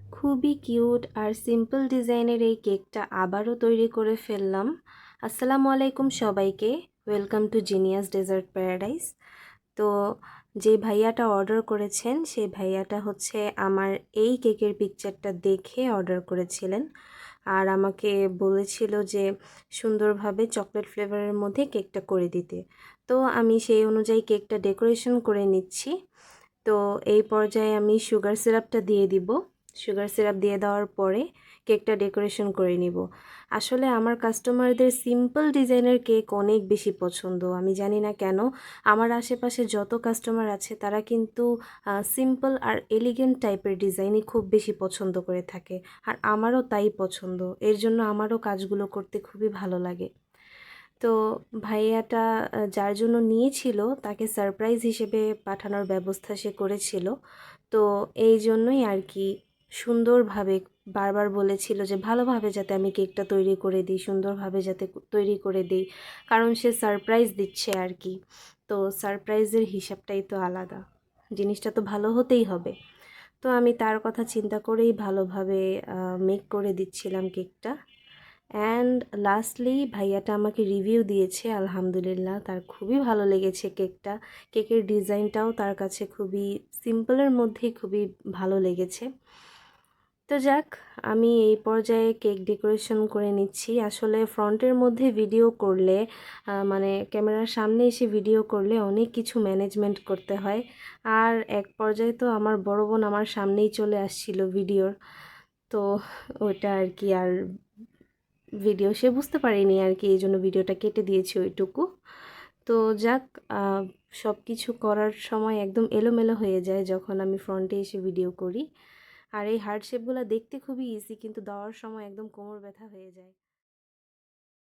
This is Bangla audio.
খুবই কিউট আর সিম্পল ডিজাইনের এই কেকটা আবারও তৈরি করে ফেললাম। আসসালামু আলাইকুম সবাইকে, welcome to genius dessert paradise. তো যে ভাইয়াটা অর্ডার করেছেন সেই ভাইয়াটা হচ্ছে আমার এই কেকের পিকচারটা দেখে অর্ডার করেছিলেন আর আমাকে বলেছিল যে সুন্দরভাবে চকলেট ফ্লেভারের মধ্যে কেকটা করে দিতে। তো আমি সেই অনুযায়ী কেকটা ডেকোরেশন করে নিচ্ছি। তো এই পর্যায়ে আমি সুগার সিরাপটা দিয়ে দিব। সুগার সিরাপ দিয়ে দেওয়ার পরে কেকটা ডেকোরেশন করে নিব। আসলে আমার কাস্টমারদের সিম্পল ডিজাইনের কেক অনেক বেশি পছন্দ। আমি জানি না কেন, আমার আশেপাশে যত কাস্টমার আছে তারা কিন্তু সিম্পল আর এলিগেন্ট টাইপের ডিজাইনই খুব বেশি পছন্দ করে থাকে। আর আমারও তাই পছন্দ, এর জন্য আমারও কাজগুলো করতে খুবই ভালো লাগে। তো ভাইয়াটা যার জন্য নিয়েছিল তাকে সারপ্রাইজ হিসেবে পাঠানোর ব্যবস্থা সে করেছিল। তো এই জন্যই আর কি সুন্দরভাবে বারবার বলেছিল যে ভালোভাবে যাতে আমি কেকটা তৈরি করে দিই, সুন্দরভাবে যাতে তৈরি করে দিই, কারণ সে সারপ্রাইজ দিচ্ছে আর কি। তো সারপ্রাইজের হিসাবটাই তো আলাদা, জিনিসটা তো ভালো হতেই হবে। তো আমি তার কথা চিন্তা করেই ভালোভাবে মেক করে দিচ্ছিলাম কেকটা। অ্যান্ড লাস্টলি ভাইয়াটা আমাকে রিভিউ দিয়েছে, আলহামদুলিল্লাহ তার খুবই ভালো লেগেছে কেকটা। কেকের ডিজাইনটাও তার কাছে খুবই সিম্পলের মধ্যেই খুবই ভালো লেগেছে। তো যাক, আমি এই পর্যায়ে কেক ডেকোরেশন করে নিচ্ছি। আসলে ফ্রন্টের মধ্যে ভিডিও করলে মানে ক্যামেরার সামনে এসে ভিডিও করলে অনেক কিছু ম্যানেজমেন্ট করতে হয়। আর এক পর্যায়ে তো আমার বড় বোন আমার সামনেই চলে আসছিল ভিডিওর। তো ওটা আর কি, আর ভিডিও সে বুঝতে পারিনি আর কি, এই জন্য ভিডিওটা কেটে দিয়েছি ওইটুকু। তো যাক, সব কিছু করার সময় একদম এলোমেলো হয়ে যায় যখন আমি ফ্রন্টে এসে ভিডিও করি। আর এই হার্ট শেপগুলো দেখতে খুবই ইজি, কিন্তু দেওয়ার সময় একদম কোমর ব্যথা হয়ে যায়।